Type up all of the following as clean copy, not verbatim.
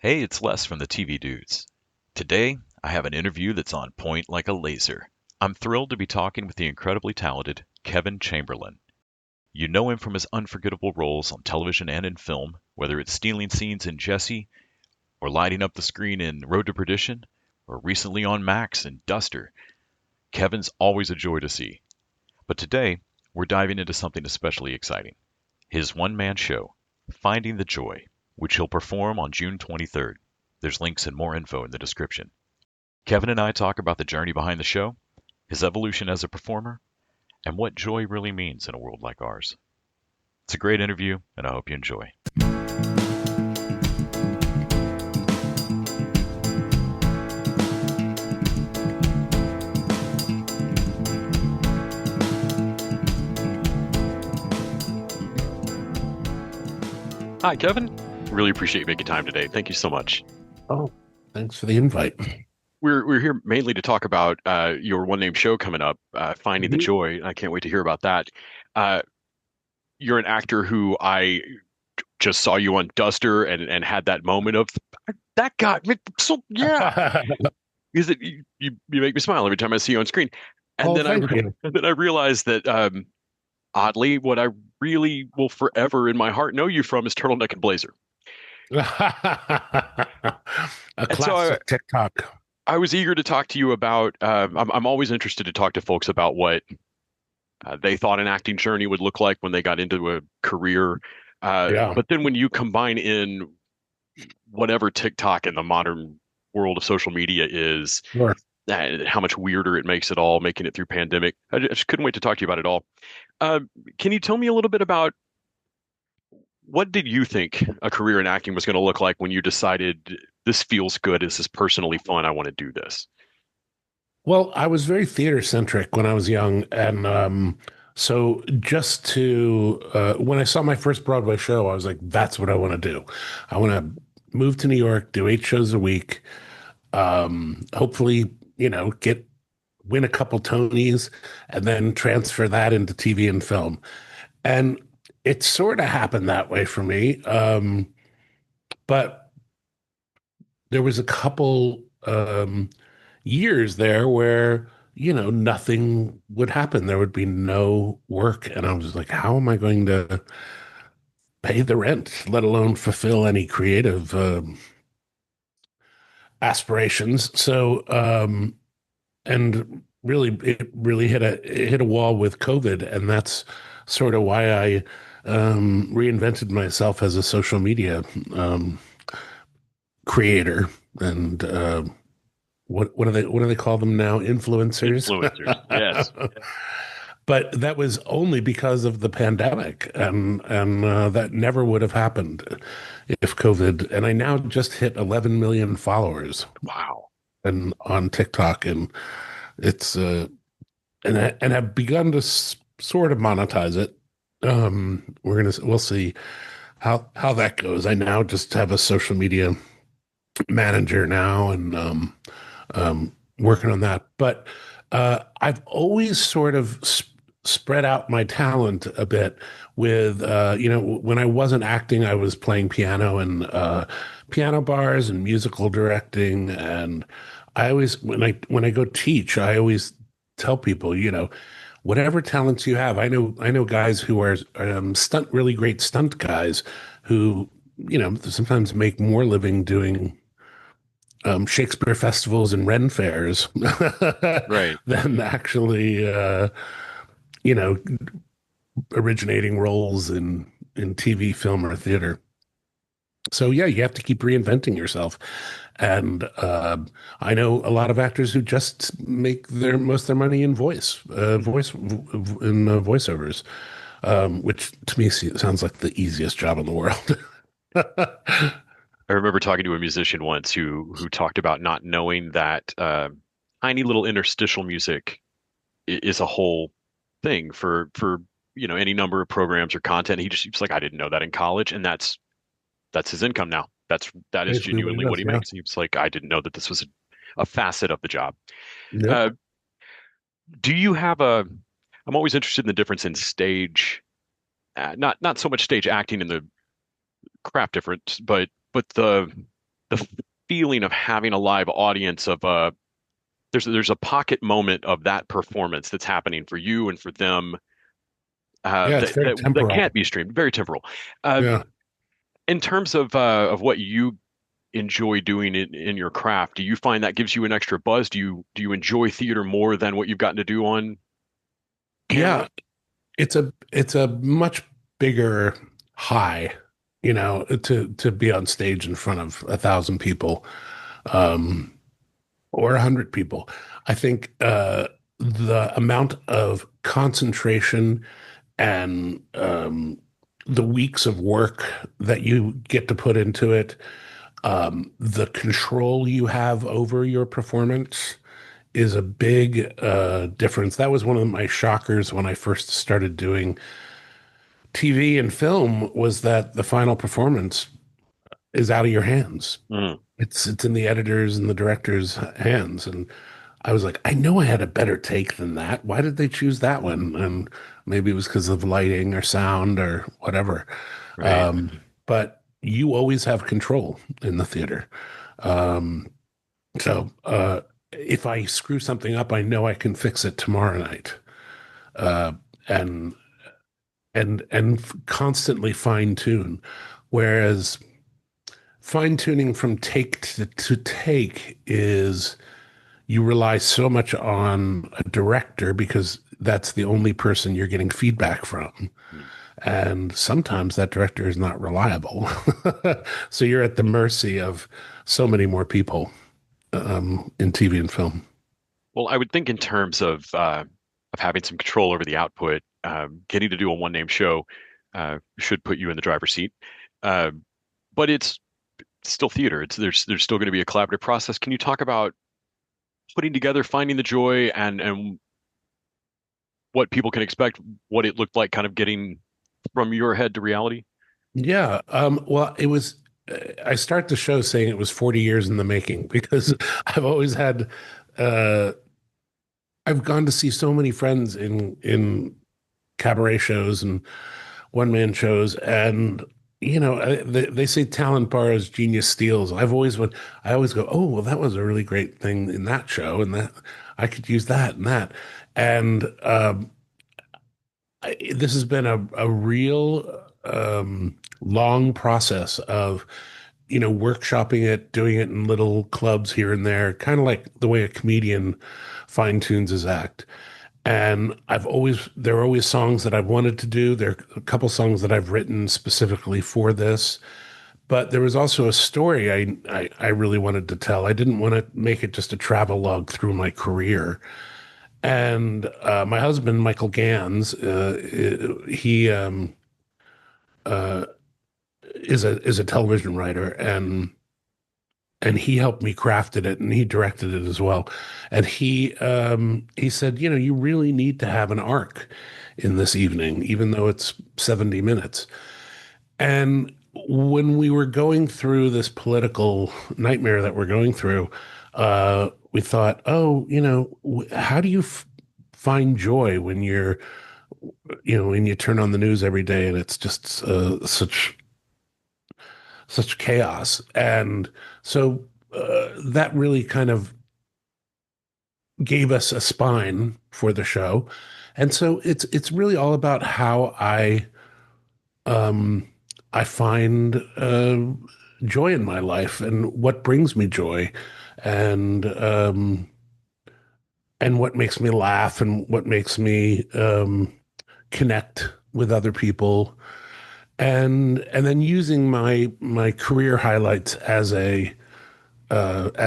Hey, it's Les from the TV Dudes. Today, I have an interview that's on point like a laser. I'm thrilled to be talking with the incredibly talented Kevin Chamberlin. You know him from his unforgettable roles on television and in film, whether it's stealing scenes in Jessie, or lighting up the screen in Road to Perdition, or recently on Max and Duster. Kevin's always a joy to see. But today, we're diving into something especially exciting his one man show, Finding the Joy, which he'll perform on June 23rd. There's links and more info in the description. Kevin and I talk about the journey behind the show, his evolution as a performer, and what joy really means in a world like ours. It's a great interview, and I hope you enjoy. Hi, Kevin. Really appreciate you making time today. Thank you so much. Oh, thanks for the invite. We're here mainly to talk about your one name show coming up, Finding the Mhm. Joy. I can't wait to hear about that. Uh, you're an actor who I just saw you on Duster and had that moment of that guy. So yeah, because you make me smile every time I see you on screen. And Oh, then I thank you. and then I realized that oddly, what I really will forever in my heart know you from is Turtleneck and Blazer. A And so classic TikTok. I was eager to talk to you about. I'm always interested to talk to folks about what they thought an acting journey would look like when they got into a career. Yeah. But then when you combine in whatever TikTok in the modern world of social media is, Sure. how much weirder it makes it all, making it through pandemic. I just couldn't wait to talk to you about it all. Uh, can you tell me a little bit about what did you think a career in acting was going to look like when you decided this feels good, this is personally fun, I want to do this? Well, I was very theater centric when I was young. And so just to, when I saw my first Broadway show, I was like, that's what I want to do. I want to move to New York, do 8 shows a week, hopefully, win a couple Tonys, and then transfer that into TV and film. And it sort of happened that way for me. But there was a couple years there where, nothing would happen. There would be no work. And I was like, how am I going to pay the rent, let alone fulfill any creative aspirations? And really, it really it hit a wall with COVID. And that's sort of why I reinvented myself as a social media um, creator. And what do they call them now? Influencers. Influencers, yes. But that was only because of the pandemic, and that never would have happened if COVID. And I now just hit 11 million followers Wow. and on TikTok, and it's and have begun to sort of monetize it. We'll see how that goes. I now just have a social media manager now, and working on that. But I've always sort of spread out my talent a bit with, when I wasn't acting, I was playing piano and piano bars and musical directing. And I always, when I go teach, I always tell people, whatever talents you have. I know guys who are really great stunt guys who, sometimes make more living doing Shakespeare festivals and Ren fairs Right. than actually, you know, originating roles in TV, film, or theater. So yeah, you have to keep reinventing yourself. And I know a lot of actors who just make their most of their money in voiceovers, which to me sounds like the easiest job in the world. I remember talking to a musician once who talked about not knowing that tiny little interstitial music is a whole thing for any number of programs or content. He's like, I didn't know that in college, and that's his income now. That is Basically, what it genuinely what is. he Yeah. makes. He was like, I didn't know that this was a facet of the job. Yep. Uh, do you have a? I'm always interested in the difference in stage, not so much stage acting and the craft difference, but the the feeling of having a live audience of there's a pocket moment of that performance that's happening for you and for them Yeah, it's that very that can't temporal. be streamed. Very temporal. Uh, Yeah. in terms of what you enjoy doing in your craft, do you find that gives you an extra buzz? Do you enjoy theater more than what you've gotten to do on camera? Yeah, it's a much bigger high, to be on stage in front of 1,000 people, um, or 100 people. I think the amount of concentration and the weeks of work that you get to put into it, the control you have over your performance is a big difference. That was one of my shockers when I first started doing TV and film, was that the final performance is out of your hands. Mm, It's in the editors and the director's hands. And I was like, I know I had a better take than that. Why did they choose that one? And maybe it was because of lighting or sound or whatever. right. But you always have control in the theater. Um, so if I screw something up, I know I can fix it tomorrow night. Uh, and constantly fine tune. Whereas fine tuning from take to take is, you rely so much on a director because that's the only person you're getting feedback from. Mm. And sometimes that director is not reliable. So you're at the mercy of so many more people in TV and film. Well, I would think in terms of having some control over the output, getting to do a one name show should put you in the driver's seat. Uh, but it's still theater. There's still going to be a collaborative process. Can you talk about putting together, finding the joy, and what people can expect, what it looked like, kind of getting from your head to reality? Yeah. Well, I start the show saying it was 40 years in the making because I've always had, uh, I've gone to see so many friends in cabaret shows and one man shows, and they say talent borrows, genius steals. I always go, oh well, that was a really great thing in that show, and that I could use that and that, and this has been a real long process of workshopping it, doing it in little clubs here and there, kind of like the way a comedian fine tunes his act. And there are always songs that I've wanted to do. There are a couple songs that I've written specifically for this, but there was also a story I really wanted to tell. I didn't want to make it just a travelogue through my career. And my husband, Michael Gans, he uh, is a television writer, and he helped me crafted it, and he directed it as well. And he said, you really need to have an arc in this evening, even though it's 70 minutes. And when we were going through this political nightmare that we're going through, we thought, oh, how do you find joy when when you turn on the news every day and it's just such chaos. And so that really kind of gave us a spine for the show. And so it's really all about how um, I find joy in my life and what brings me joy, and what makes me laugh and what makes me connect with other people, and then using my career highlights as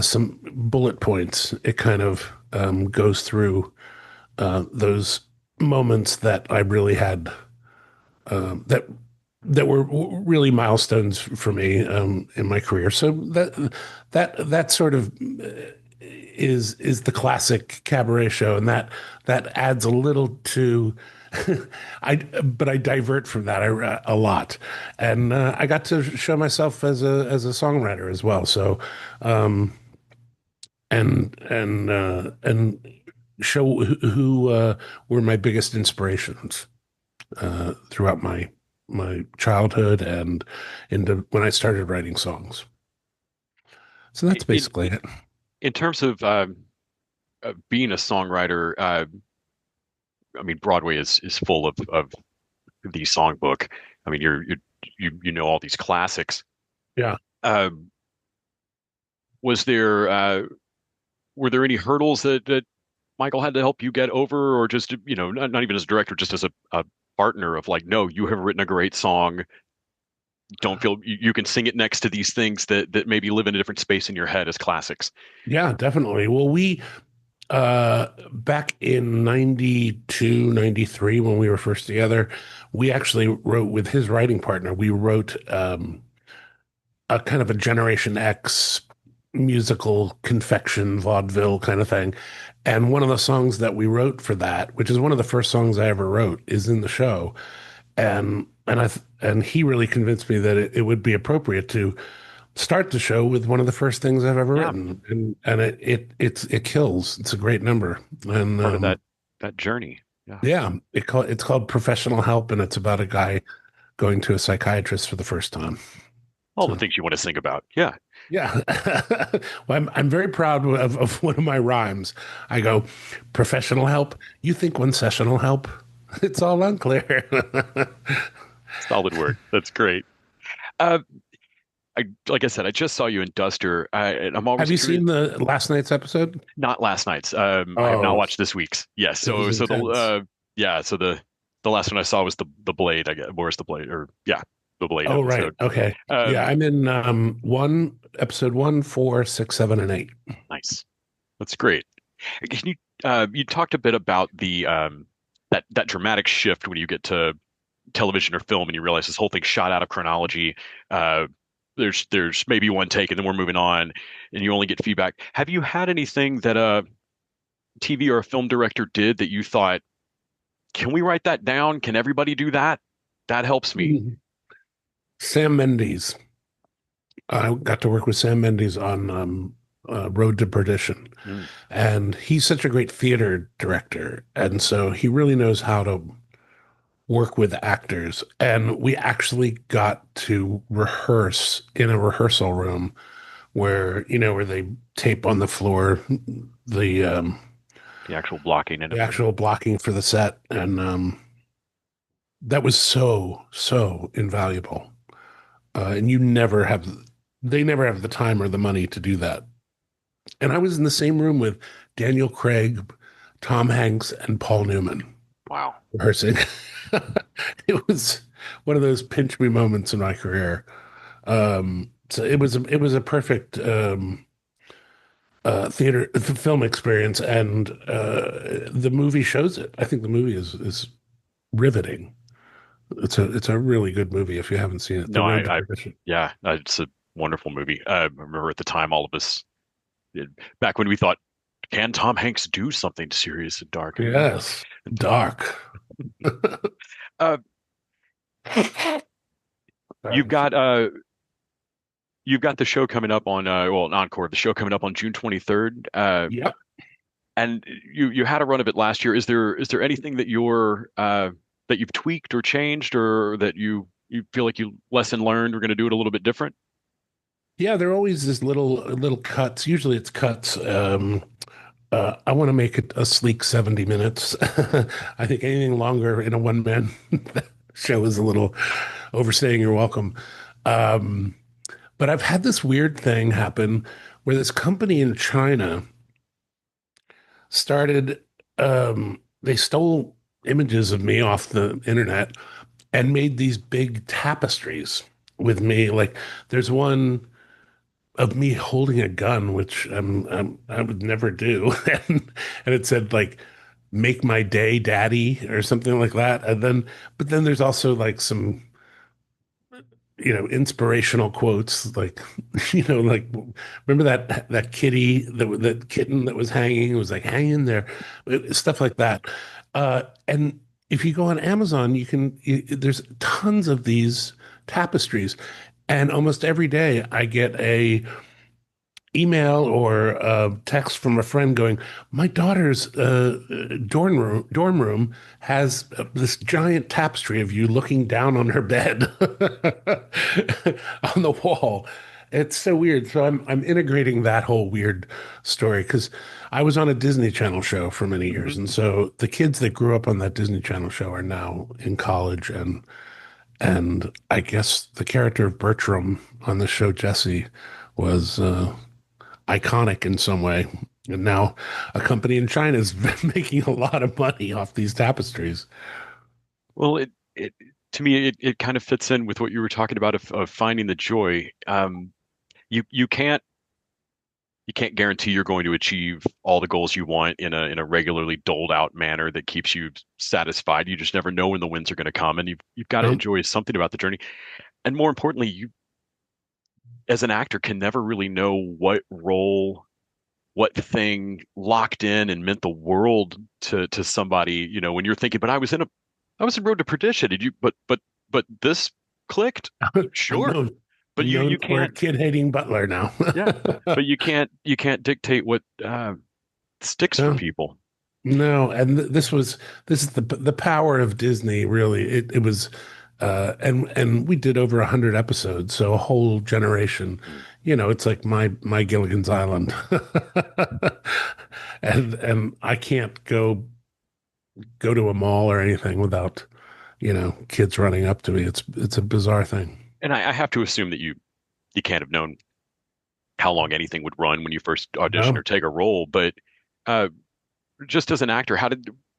some bullet points. It kind of goes through those moments that I really had, that were really milestones for me in my career. So that sort of is the classic cabaret show, and that adds a little to. But I divert from that a lot, and I got to show myself as a songwriter as well. So, and show who were my biggest inspirations throughout my childhood and into when I started writing songs. So that's In basically it. in terms of being a songwriter, I mean, Broadway is full of the songbook. I mean, you know all these classics. Yeah. Uh, was there were there any hurdles that Michael had to help you get over, or just not even as a director, just as a partner of like, no, you have written a great song. Don't feel you can sing it next to these things that maybe live in a different space in your head as classics. Yeah, definitely. Well, we back in 92, 93, when we were first together, we actually wrote with his writing partner. We wrote a kind of a Generation X musical confection vaudeville kind of thing. And one of the songs that we wrote for that, which is one of the first songs I ever wrote, is in the show. And he really convinced me that it would be appropriate to start the show with one of the first things I've ever Yeah, written, and it kills. It's a great number, and part of that journey. Yeah. yeah, it's called Professional Help, and it's about a guy going to a psychiatrist for the first time. All the So things you want to think about. Yeah. yeah, well, I'm very proud of one of my rhymes. I go, professional help. You think one sessional help? It's all unclear. Solid work. That's great. Uh, like I said, I just saw you in Duster. And I'm Have always you curious. seen the last night's episode? Not last night's. I have not Oh, watched this week's. Yes. it was So the intense. yeah. So the last one I saw was the Blade. I guess where's the Blade? Or yeah, the Blade Oh, right. episode. Okay. Yeah, Um, I'm in one episode one, four, six, seven, and eight. nice. That's great. Can you talked a bit about the that dramatic shift when you get to television or film and you realize this whole thing's shot out of chronology. Uh, there's maybe one take and then we're moving on, and you only get feedback. Have you had anything that a TV or a film director did that you thought, can we write that down? Can everybody do that? That helps me. Mhm. Sam Mendes. I got to work with Sam Mendes on Road to Perdition, Mm, and he's such a great theater director, and so he really knows how to work with actors. And we actually got to rehearse in a rehearsal room where they tape on the floor the the actual blocking and the everything. actual blocking for the set, and that was so invaluable. And they never have the time or the money to do that. And I was in the same room with Daniel Craig, Tom Hanks, and Paul Newman Wow. rehearsing. It was one of those pinch me moments in my career. So it was a perfect film experience, and the movie shows it. I think the movie is riveting. It's a really good movie if you haven't seen it. The No, Road to Perdition. yeah, it's a wonderful movie. I remember at the time, all of us, back when we thought, can Tom Hanks do something serious and dark? And no. Yes, dark. Uh, you've Sorry. got you've got the show coming up on well, an encore. The show coming up on June 23rd. Yep. And you had a run of it last year. Is there anything that that you've tweaked or changed, or that you feel like you lesson learned? We're going to do it a little bit different. Yeah, there are always these little cuts. Usually it's cuts. I want to make it a sleek 70 minutes. I think anything longer in a one man show is a little overstaying your welcome. Um, but I've had this weird thing happen where this company in China started, they stole images of me off the internet and made these big tapestries with me. Like there's one of me holding a gun, which I would never do, and it said like "Make my day, Daddy" or something like that. But then there's also like some inspirational quotes, like like remember that kitty that kitten that was hanging, it was like hang in there, stuff like that. And if you go on Amazon, there's tons of these tapestries, and almost every day I get a email or a text from a friend going, "My daughter's dorm room has this giant tapestry of you looking down on her bed on the wall." It's so weird. So I'm integrating that whole weird story because I was on a Disney Channel show for many years, Hmm. and so the kids that grew up on that Disney Channel show are now in college, and I guess the character of Bertram on the show Jessie was iconic in some way. And now a company in China is making a lot of money off these tapestries. Well, it to me it kind of fits in with what you were talking about of finding the joy. You can't guarantee you're going to achieve all the goals you want in a regularly doled out manner that keeps you satisfied. You just never know when the wins are going to come, and you've got to Nope. enjoy something about the journey. And more importantly, you as an actor can never really know what role, what thing locked in and meant the world to somebody. When you're thinking, but I was in Road to Perdition. Did you? But this clicked. I'm Sure, known but I'm you known for a can't. kid hating Butler now. Yeah, but you can't dictate what sticks for No, people. no, and this is the power of Disney. Really, it was, and we did over 100 episodes, so a whole generation. Mm. You know, it's like my Gilligan's Island, and I can't go to a mall or anything without kids running up to me. It's a bizarre thing. And I have to assume that you can't have known how long anything would run when you first audition or No. take a role. But uh, just as an actor,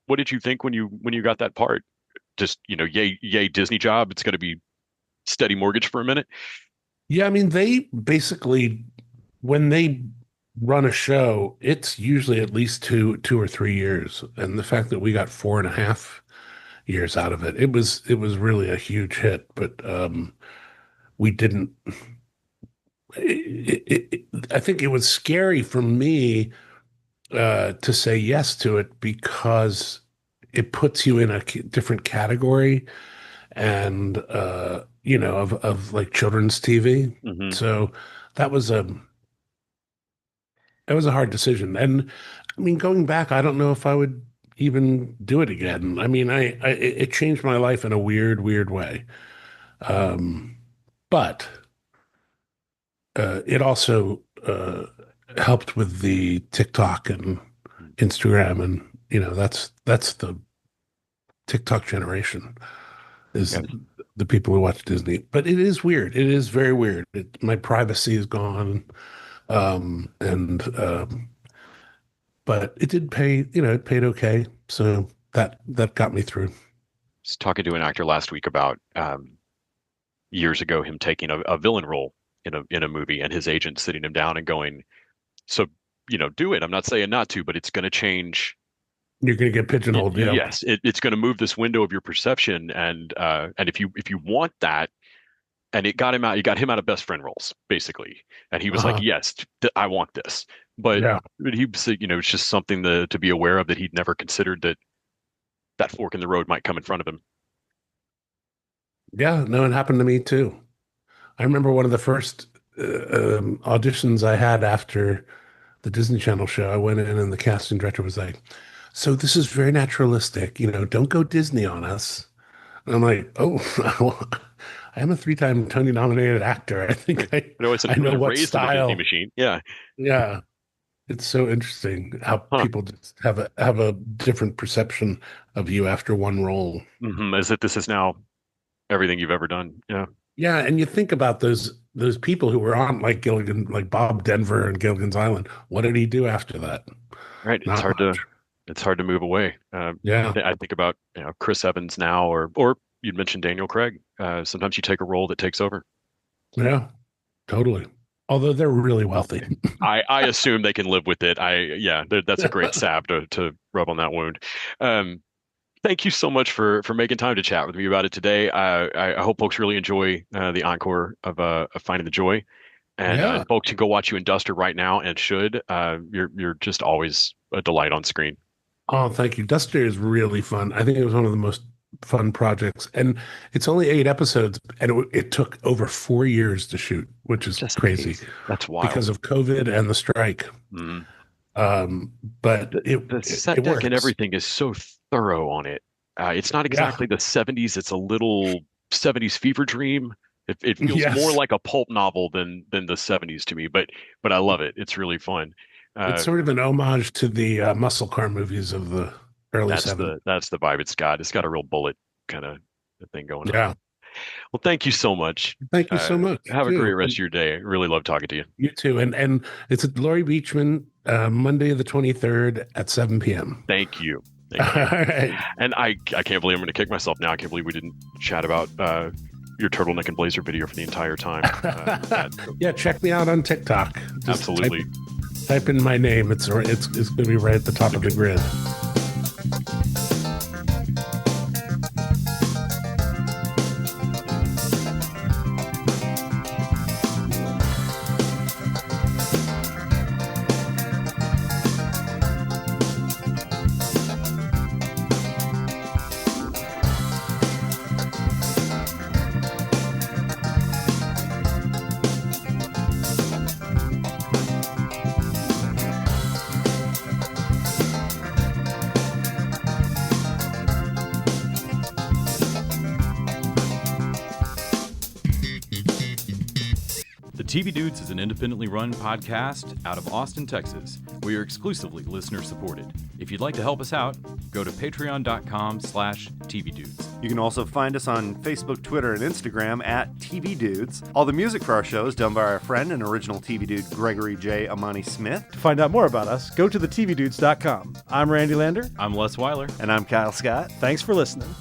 what did you think when you got that part? Just yay Disney job. It's going to be steady mortgage for a minute. Yeah, I mean, they basically, when they run a show, it's usually at least two or 3 years. And the fact that we got 4.5 years out of it, it was really a huge hit. But we didn't. I think it was scary for me to say yes to it because it puts you in a different category and of like children's TV. Hmm. So that was a hard decision. And I mean, going back, I don't know if I would even do it again. I mean, it changed my life in a weird way. Um, but it also helped with the TikTok and Instagram, and that's the TikTok generation is Yes. the people who watch Disney. But it is weird. It is very weird. My privacy is gone, and but it did pay. It paid okay, so that got me through. Was talking to an actor last week about years ago him taking a villain role in a movie and his agent sitting him down and going, so do it. I'm not saying not to, but it's going to change. You're gonna get pigeonholed, yeah. Yes, it's going to move this window of your perception, and if you want that, and it got him out. You got him out of best friend roles, basically, and he was like, Uh-huh. "Yes, I want this." But, Yeah, but he said, it's just something to be aware of that he'd never considered that fork in the road might come in front of him. yeah. No, it happened to me too. I remember one of the first auditions I had after the Disney Channel show. I went in, and the casting director was like, "So this is very naturalistic. Don't go Disney on us." And I'm like, "Oh, I am a three-time Tony-nominated actor. I think I was I know what raised in the Disney style." machine. Yeah. Yeah, it's so interesting how Huh. people just have a different perception of you after one role. As if this is now everything you've ever done. Yeah. Yeah, and you think about those people who were on like Gilligan, like Bob Denver and Gilligan's Island. What did he do after that? Right. Not much. It's hard to move away. Yeah, I think about Chris Evans now, or you'd mentioned Daniel Craig. Sometimes you take a role that takes over. yeah, totally. Although they're really wealthy. I assume they can live with it. Yeah, that's a great salve to rub on that wound. Um, Thank you so much for making time to chat with me about it today. I hope folks really enjoy the encore of Finding the Joy, Yeah. and folks can go watch you in Duster right now and should. You're just always a delight on screen. Oh, thank you. Duster is really fun. I think it was one of the most fun projects, and it's only 8 episodes, and it took over 4 years to shoot, which is Just crazy amazing. That's wild. because of COVID and the strike. Mhm. But The it, the it set it deck and works. everything is so thorough on it. It's not Yeah. exactly the 70s. It's a little 70s fever dream, It feels more like a pulp novel than the 70s to me, but I love it. It's really fun. It's sort of an homage to the muscle car movies of the early 70s. That's the vibe it's got. It's got a real bullet kind of thing going on. Yeah. Well, thank you so much. Thank you so much. Have a great rest of your day. I really love talking to you. You too. And it's at Laurie Beachman, Monday the 23rd at 7 p.m. Thank you. All right. And I can't believe I'm going to kick myself now. I can't believe we didn't chat about your turtleneck and blazer video for the entire time. Yeah, check me out on TikTok. Just absolutely. Type in my name. It's going to be right at the top of the grid. TV Dudes is an independently run podcast out of Austin, Texas. We are exclusively listener supported. If you'd like to help us out, go to patreon.com/TVDudes. You can also find us on Facebook, Twitter, and Instagram at TV Dudes. All the music for our show is done by our friend and original TV dude, Gregory J. Amani Smith. To find out more about us, go to thetvdudes.com. I'm Randy Lander. I'm Les Weiler. And I'm Kyle Scott. Thanks for listening.